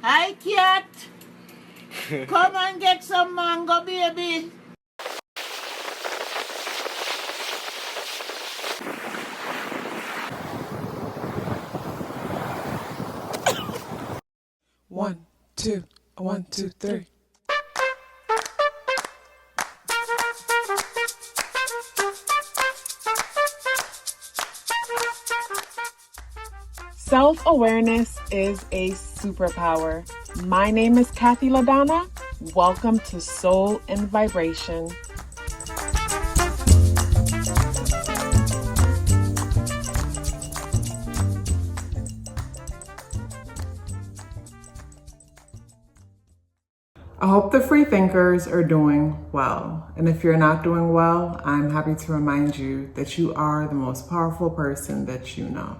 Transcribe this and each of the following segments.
Hi, cat. Come and get some mango, baby. One, two, 1, 2, 3. Self-awareness is a superpower. My name is KathyLaDonna. Welcome to Soul and Vibration. I hope the free thinkers are doing well. And if you're not doing well, I'm happy to remind you that you are the most powerful person that you know.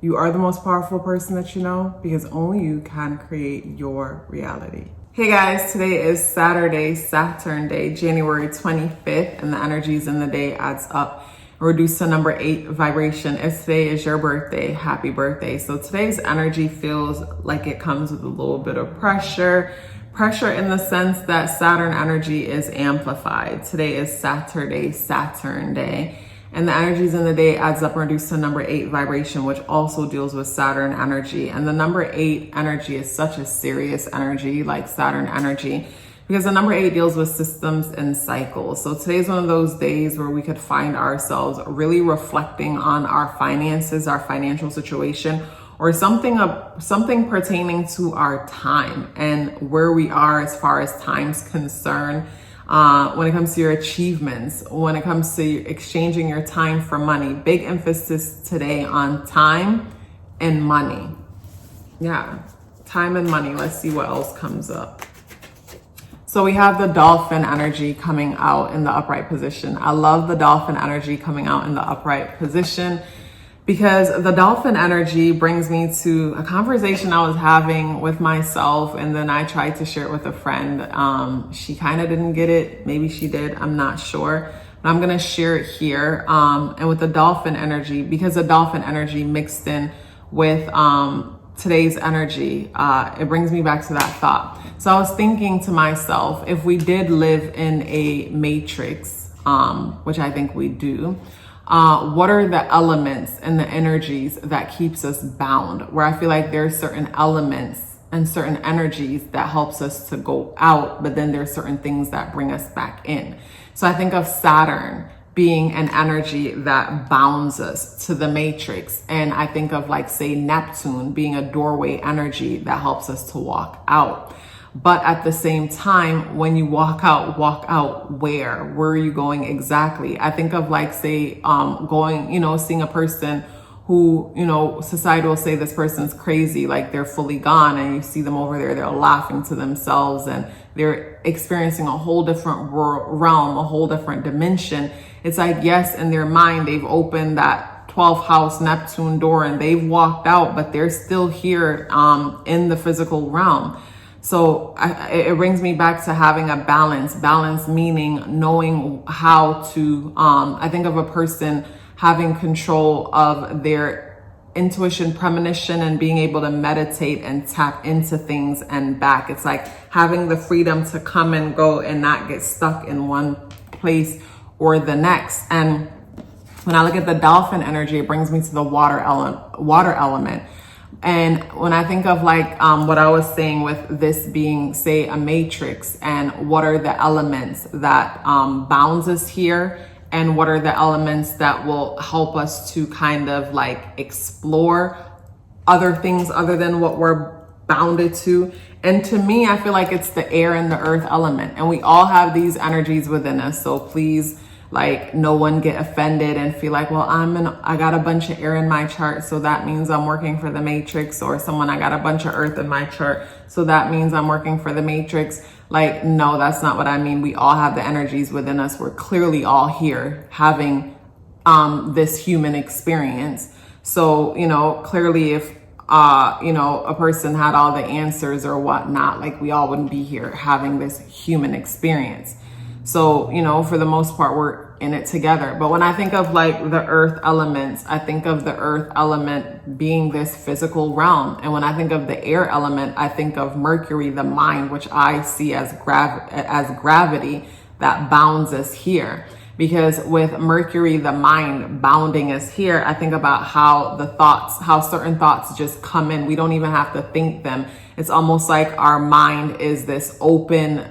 You are the most powerful person that you know because only you can create your reality. Hey guys, today is Saturn Day, January 25th, and the energies in the day adds up. Reduced to number 8 vibration. If today is your birthday, happy birthday. So today's energy feels like it comes with a little bit of pressure. Pressure in the sense that Saturn energy is amplified. Today is Saturn Day. And the energies in the day adds up and reduced to number 8 vibration, which also deals with Saturn energy. And the number 8 energy is such a serious energy, like Saturn energy, because the number 8 deals with systems and cycles. So today's one of those days where we could find ourselves really reflecting on our finances, our financial situation, or something pertaining to our time and where we are as far as time's concerned. When it comes to your achievements, when it comes to exchanging your time for money. Big emphasis today on time and money. Yeah, time and money. Let's see what else comes up. So we have the dolphin energy coming out in the upright position. I love the dolphin energy coming out in the upright position because the dolphin energy brings me to a conversation I was having with myself, and then I tried to share it with a friend. She kind of didn't get it. Maybe she did. I'm not sure. But I'm going to share it here. And with the dolphin energy, because the dolphin energy mixed in with today's energy, it brings me back to that thought. So I was thinking to myself, if we did live in a matrix, which I think we do, what are the elements and the energies that keeps us bound? Where I feel like there's certain elements and certain energies that helps us to go out, but then there's certain things that bring us back in. So I think of Saturn being an energy that bounds us to the matrix. And I think of, like, say, Neptune being a doorway energy that helps us to walk out. But at the same time, when you walk out where? Where are you going exactly? I think of, like, say, going, seeing a person who, society will say this person's crazy, like they're fully gone, and you see them over there, they're laughing to themselves and they're experiencing a whole different realm, a whole different dimension. It's like, yes, in their mind, they've opened that 12th house Neptune door and they've walked out, but they're still here in the physical realm. So it brings me back to having a balance meaning knowing how to, I think of a person having control of their intuition, premonition, and being able to meditate and tap into things and back. It's like having the freedom to come and go and not get stuck in one place or the next. And when I look at the dolphin energy, it brings me to the water element. And when I think of, like, what I was saying with this being, say, a matrix, and what are the elements that bounds us here, and what are the elements that will help us to kind of, like, explore other things other than what we're bounded to. And to me, I feel like it's the air and the earth element, and we all have these energies within us. So please, like, no one get offended and feel like, well, I got a bunch of air in my chart, so that means I'm working for the matrix, or I got a bunch of earth in my chart, so that means I'm working for the matrix. Like, no, that's not what I mean. We all have the energies within us. We're clearly all here having this human experience. So, clearly if a person had all the answers or whatnot, like, we all wouldn't be here having this human experience. So, you know, for the most part, we're in it together. But when I think of like the earth elements, I think of the earth element being this physical realm. And when I think of the air element, I think of Mercury, the mind, which I see as gravity that bounds us here. Because with Mercury, the mind bounding us here, I think about how certain thoughts just come in. We don't even have to think them. It's almost like our mind is this open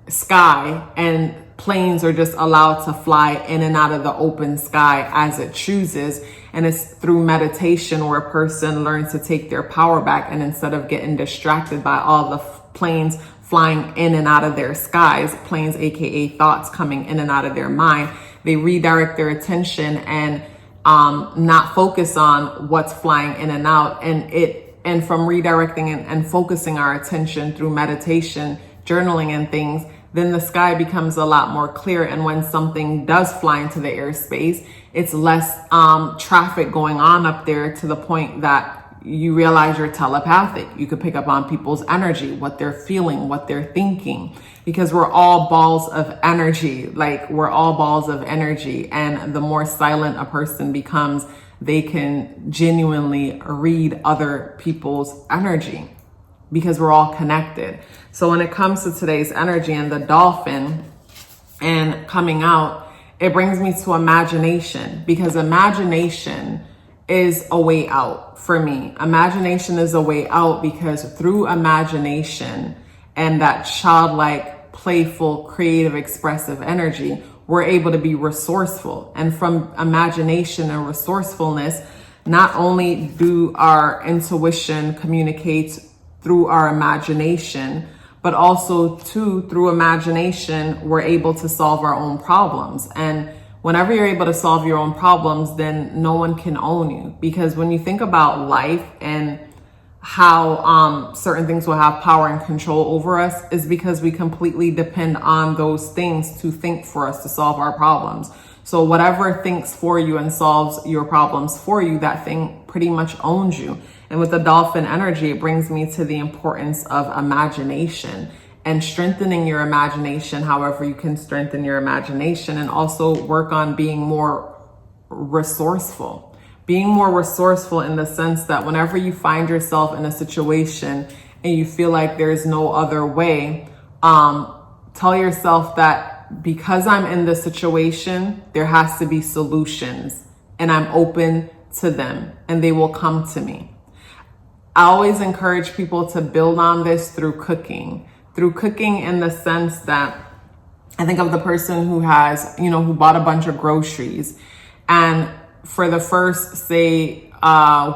sky, and planes are just allowed to fly in and out of the open sky as it chooses. And it's through meditation where a person learns to take their power back, and instead of getting distracted by all the planes flying in and out of their skies, planes aka thoughts coming in and out of their mind, they redirect their attention and not focus on what's flying in and out. And from redirecting and focusing our attention through meditation, journaling and things, then the sky becomes a lot more clear. And when something does fly into the airspace, it's less traffic going on up there, to the point that you realize you're telepathic. You could pick up on people's energy, what they're feeling, what they're thinking, because we're all balls of energy. Like, we're all balls of energy. And the more silent a person becomes, they can genuinely read other people's energy, because we're all connected. So when it comes to today's energy and the dolphin and coming out, it brings me to imagination, because imagination is a way out for me. Imagination is a way out, because through imagination and that childlike, playful, creative, expressive energy, we're able to be resourceful. And from imagination and resourcefulness, not only do our intuition communicate through our imagination, but also too, through imagination, we're able to solve our own problems. And whenever you're able to solve your own problems, then no one can own you. Because when you think about life and how certain things will have power and control over us, is because we completely depend on those things to think for us, to solve our problems. So whatever thinks for you and solves your problems for you, that thing pretty much owns you. And with the dolphin energy, it brings me to the importance of imagination and strengthening your imagination however you can strengthen your imagination, and also work on being more resourceful. Being more resourceful in the sense that whenever you find yourself in a situation and you feel like there's no other way, tell yourself that because I'm in this situation, there has to be solutions, and I'm open to them and they will come to me. I always encourage people to build on this through cooking. Through cooking in the sense that I think of the person who has, who bought a bunch of groceries, and for the first, say,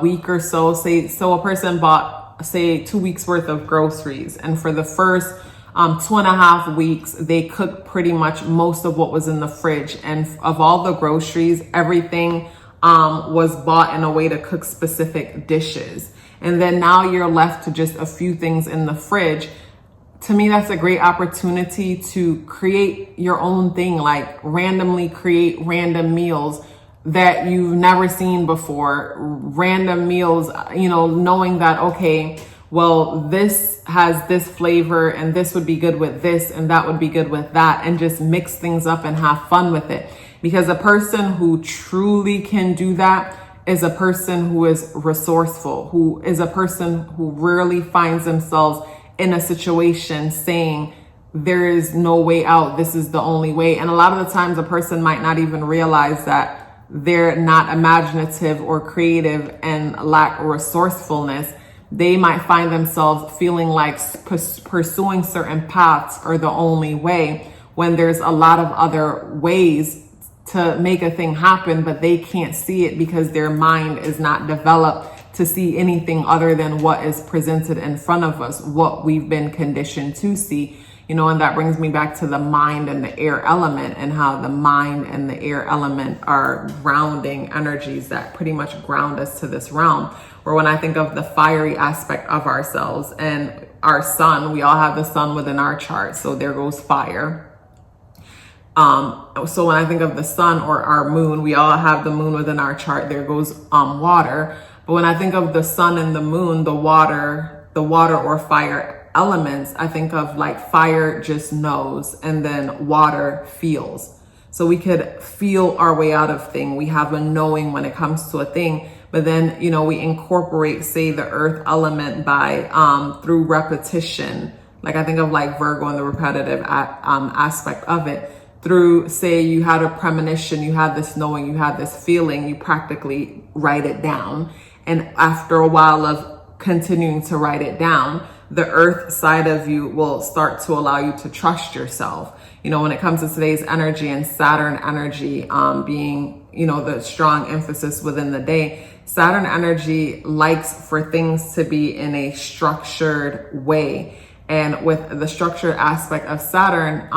week or so, a person bought, say, 2 weeks worth of groceries. And for the first 2.5 weeks, they cooked pretty much most of what was in the fridge. And of all the groceries, everything was bought in a way to cook specific dishes. And then now you're left to just a few things in the fridge. To me, that's a great opportunity to create your own thing, like randomly create random meals that you've never seen before. Random meals, knowing that, okay, well, this has this flavor and this would be good with this and that would be good with that, and just mix things up and have fun with it. Because a person who truly can do that is a person who is resourceful, who is a person who rarely finds themselves in a situation saying, there is no way out, this is the only way. And a lot of the times a person might not even realize that they're not imaginative or creative and lack resourcefulness. They might find themselves feeling like pursuing certain paths are the only way, when there's a lot of other ways to make a thing happen, but they can't see it because their mind is not developed to see anything other than what is presented in front of us, what we've been conditioned to see. And that brings me back to the mind and the air element, and how the mind and the air element are grounding energies that pretty much ground us to this realm. Or when I think of the fiery aspect of ourselves and our sun, we all have the sun within our chart. So there goes fire. So when I think of the sun or our moon, we all have the moon within our chart. There goes water. But when I think of the sun and the moon, the water or fire elements, I think of like fire just knows, and then water feels. So we could feel our way out of thing. We have a knowing when it comes to a thing, but then, you know, we incorporate, say, the earth element by, through repetition. Like I think of like Virgo and the repetitive aspect of it. Through, say, you had a premonition, you had this knowing, you had this feeling, you practically write it down. And after a while of continuing to write it down, the earth side of you will start to allow you to trust yourself. You know, when it comes to today's energy and Saturn energy, being, you know, the strong emphasis within the day, Saturn energy likes for things to be in a structured way. And with the structured aspect of Saturn,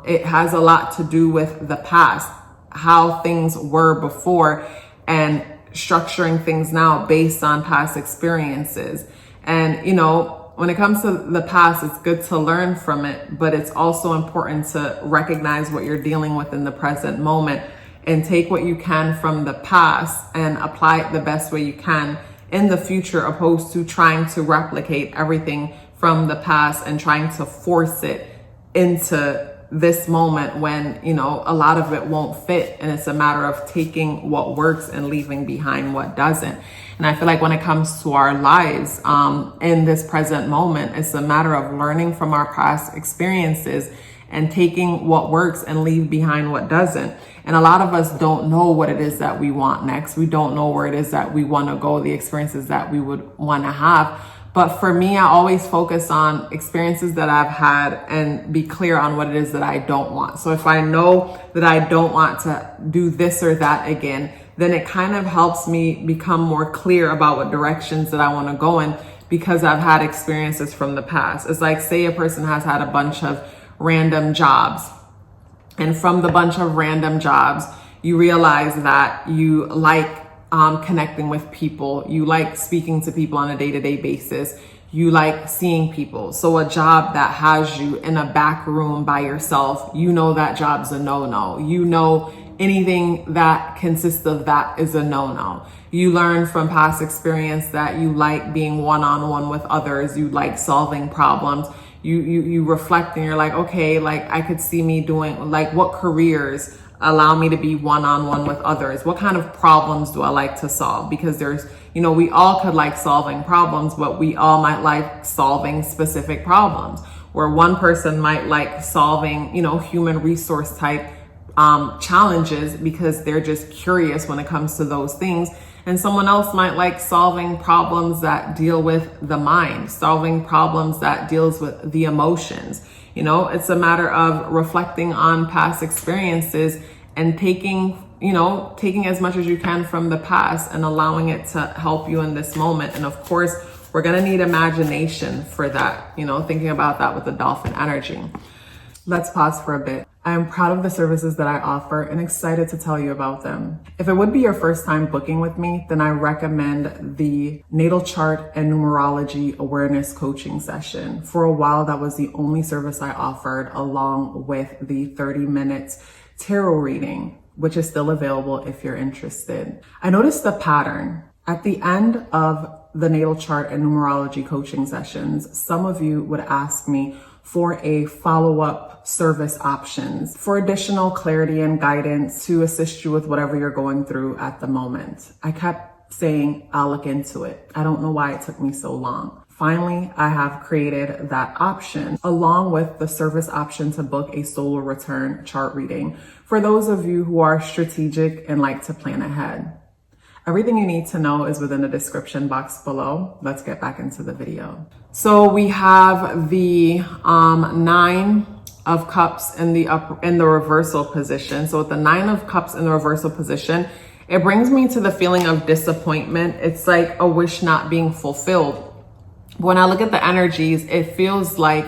it has a lot to do with the past, how things were before, and structuring things now based on past experiences. And, you know, when it comes to the past, it's good to learn from it, but it's also important to recognize what you're dealing with in the present moment and take what you can from the past and apply it the best way you can in the future, opposed to trying to replicate everything from the past and trying to force it into this moment when, you know, a lot of it won't fit. And it's a matter of taking what works and leaving behind what doesn't. And I feel like when it comes to our lives, in this present moment, it's a matter of learning from our past experiences and taking what works and leave behind what doesn't. And a lot of us don't know what it is that we want next. We don't know where it is that we want to go, the experiences that we would want to have. But for me, I always focus on experiences that I've had and be clear on what it is that I don't want. So if I know that I don't want to do this or that again, then it kind of helps me become more clear about what directions that I want to go in, because I've had experiences from the past. It's like, say a person has had a bunch of random jobs, and from the bunch of random jobs, you realize that you like connecting with people. You like speaking to people on a day-to-day basis. You like seeing people. So a job that has you in a back room by yourself, you know that job's a no-no. You know anything that consists of that is a no-no. You learn from past experience that you like being one-on-one with others. You like solving problems. You reflect and you're like, okay, like I could see me doing, like, what careers allow me to be one-on-one with others? What kind of problems do I like to solve? Because there's, you know, we all could like solving problems, but we all might like solving specific problems, where one person might like solving, you know, human resource type challenges because they're just curious when it comes to those things. And someone else might like solving problems that deal with the mind, solving problems that deals with the emotions. You know, it's a matter of reflecting on past experiences and taking as much as you can from the past and allowing it to help you in this moment. And of course, we're going to need imagination for that, you know, thinking about that with the dolphin energy. Let's pause for a bit. I am proud of the services that I offer and excited to tell you about them. If it would be your first time booking with me, then I recommend the natal chart and numerology awareness coaching session. For a while, that was the only service I offered, along with the 30 minutes tarot reading, which is still available if you're interested. I noticed the pattern. At the end of the natal chart and numerology coaching sessions, some of you would ask me for a follow-up service options for additional clarity and guidance to assist you with whatever you're going through at the moment. I kept saying, I'll look into it. I don't know why it took me so long. Finally, I have created that option along with the service option to book a solar return chart reading for those of you who are strategic and like to plan ahead. Everything you need to know is within the description box below. Let's get back into the video. So we have the 9 of Cups in the reversal position. So with the 9 of Cups in the reversal position, it brings me to the feeling of disappointment. It's like a wish not being fulfilled. When I look at the energies, it feels like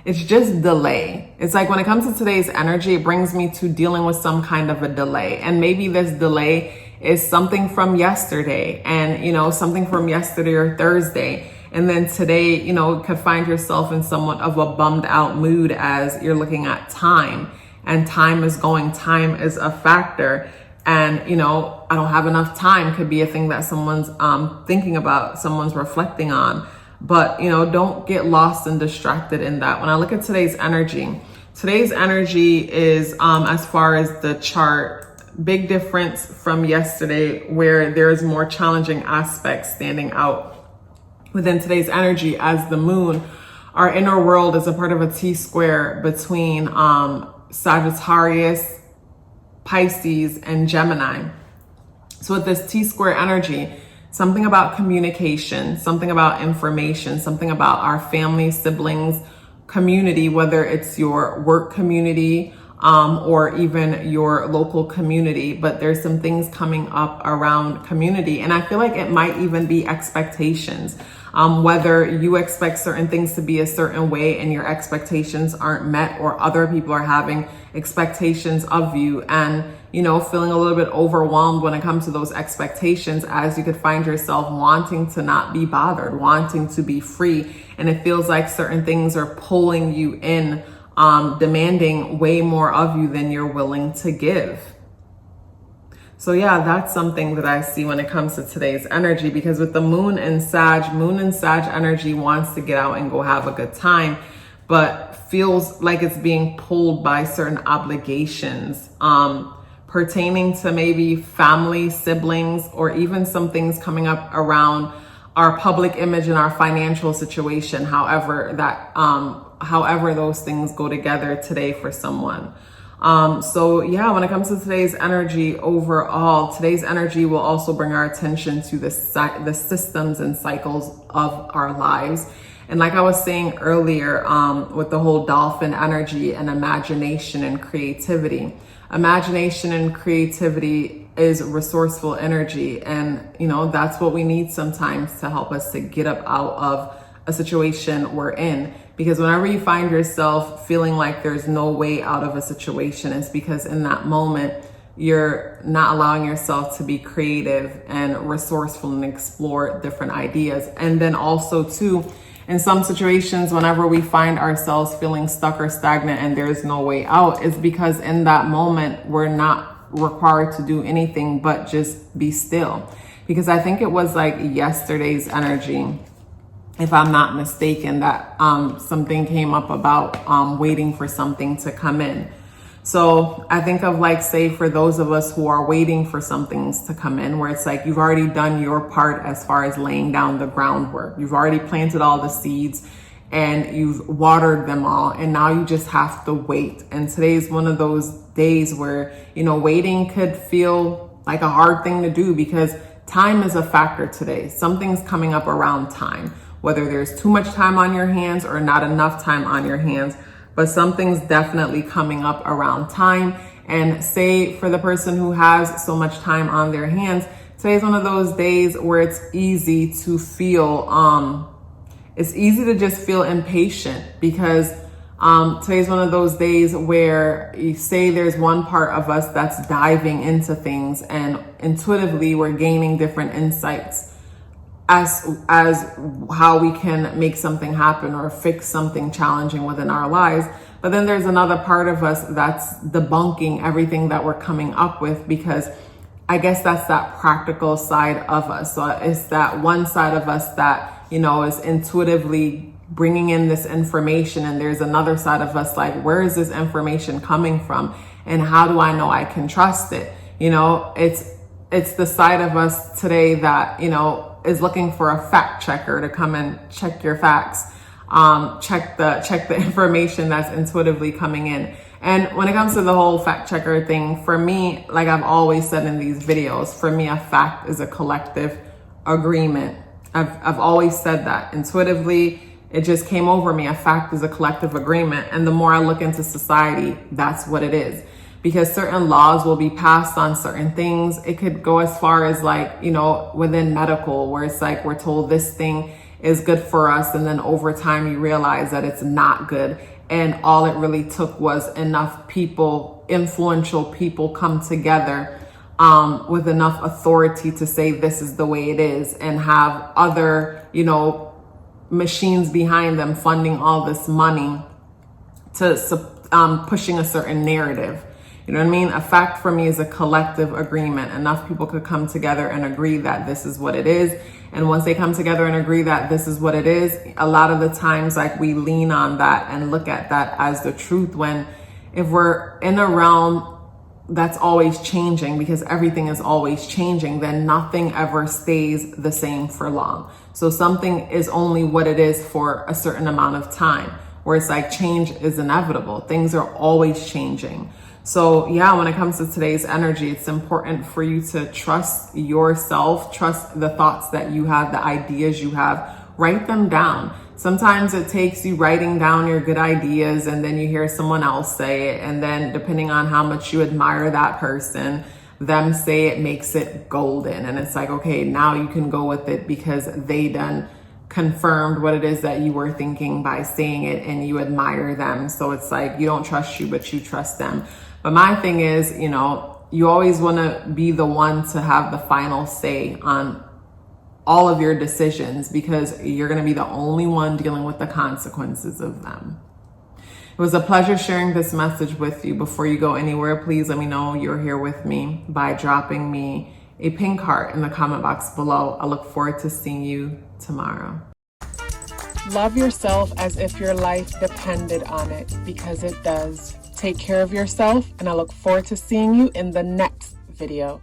it's just delay. It's like when it comes to today's energy, it brings me to dealing with some kind of a delay. And maybe this delay is something from yesterday, and, you know, something from yesterday or Thursday. And then today, you know, could find yourself in somewhat of a bummed out mood as you're looking at time, and time is going, time is a factor. And, you know, I don't have enough time could be a thing that someone's thinking about, someone's reflecting on. But, you know, don't get lost and distracted in that. When I look at today's energy is, as far as the chart, big difference from yesterday, where there's more challenging aspects standing out within today's energy, as the moon, our inner world, is a part of a T-square between Sagittarius, Pisces, and Gemini. So with this T-square energy, something about communication, something about information, something about our family, siblings, community, whether it's your work community, or even your local community, but there's some things coming up around community. And I feel like it might even be expectations, whether you expect certain things to be a certain way and your expectations aren't met, or other people are having expectations of you, and, you know, feeling a little bit overwhelmed when it comes to those expectations, as you could find yourself wanting to not be bothered, wanting to be free. And it feels like certain things are pulling you in, demanding way more of you than you're willing to give. So yeah, that's something that I see when it comes to today's energy, because with the moon and Sag energy wants to get out and go have a good time, but feels like it's being pulled by certain obligations, pertaining to maybe family, siblings, or even some things coming up around our public image and our financial situation. However those things go together today for someone. So yeah, when it comes to today's energy overall, today's energy will also bring our attention to the systems and cycles of our lives. And like I was saying earlier, with the whole dolphin energy and imagination and creativity, is resourceful energy. And, you know, that's what we need sometimes to help us to get up out of a situation we're in. Because whenever you find yourself feeling like there's no way out of a situation, it's because in that moment, you're not allowing yourself to be creative and resourceful and explore different ideas. And then also too, in some situations, whenever we find ourselves feeling stuck or stagnant and there's no way out, is because in that moment, we're not required to do anything but just be still. Because I think it was like yesterday's energy, if I'm not mistaken, that something came up about waiting for something to come in. So I think of, like, say for those of us who are waiting for some things to come in, where it's like you've already done your part as far as laying down the groundwork. You've already planted all the seeds and you've watered them all, and now you just have to wait. And today's one of those days where, you know, waiting could feel like a hard thing to do, because time is a factor today. Something's coming up around time, whether there's too much time on your hands or not enough time on your hands. But something's definitely coming up around time. And say for the person who has so much time on their hands, today's one of those days where it's easy to feel, it's easy to just feel impatient, because today's one of those days where you say there's one part of us that's diving into things, and intuitively we're gaining different insights as how we can make something happen or fix something challenging within our lives. But then there's another part of us that's debunking everything that we're coming up with, because I guess that's that practical side of us. So it's that one side of us that, you know, is intuitively bringing in this information, and there's another side of us like, where is this information coming from, and how do I know I can trust it? You know, it's the side of us today that, you know, is looking for a fact checker to come and check your facts, check the information that's intuitively coming in. And when it comes to the whole fact checker thing, for me, like I've always said in these videos, for me, a fact is a collective agreement. I've always said that intuitively. It just came over me. A fact is a collective agreement. And the more I look into society, that's what it is. Because certain laws will be passed on certain things. It could go as far as, like, you know, within medical, where it's like we're told this thing is good for us, and then over time you realize that it's not good. And all it really took was enough people, influential people, come together with enough authority to say this is the way it is, and have other, you know, machines behind them funding all this money to pushing a certain narrative. You know what I mean? A fact for me is a collective agreement. Enough people could come together and agree that this is what it is. And once they come together and agree that this is what it is, a lot of the times, like, we lean on that and look at that as the truth, when if we're in a realm that's always changing, because everything is always changing, then nothing ever stays the same for long. So something is only what it is for a certain amount of time, where it's like change is inevitable. Things are always changing. So yeah, when it comes to today's energy, it's important for you to trust yourself, trust the thoughts that you have, the ideas you have, write them down. Sometimes it takes you writing down your good ideas, and then you hear someone else say it. And then depending on how much you admire that person, them say it makes it golden. And it's like, okay, now you can go with it because they done confirmed what it is that you were thinking by saying it, and you admire them. So it's like, you don't trust you, but you trust them. But my thing is, you know, you always want to be the one to have the final say on all of your decisions, because you're going to be the only one dealing with the consequences of them. It was a pleasure sharing this message with you. Before you go anywhere, please let me know you're here with me by dropping me a pink heart in the comment box below. I look forward to seeing you tomorrow. Love yourself as if your life depended on it, because it does. Take care of yourself, and I look forward to seeing you in the next video.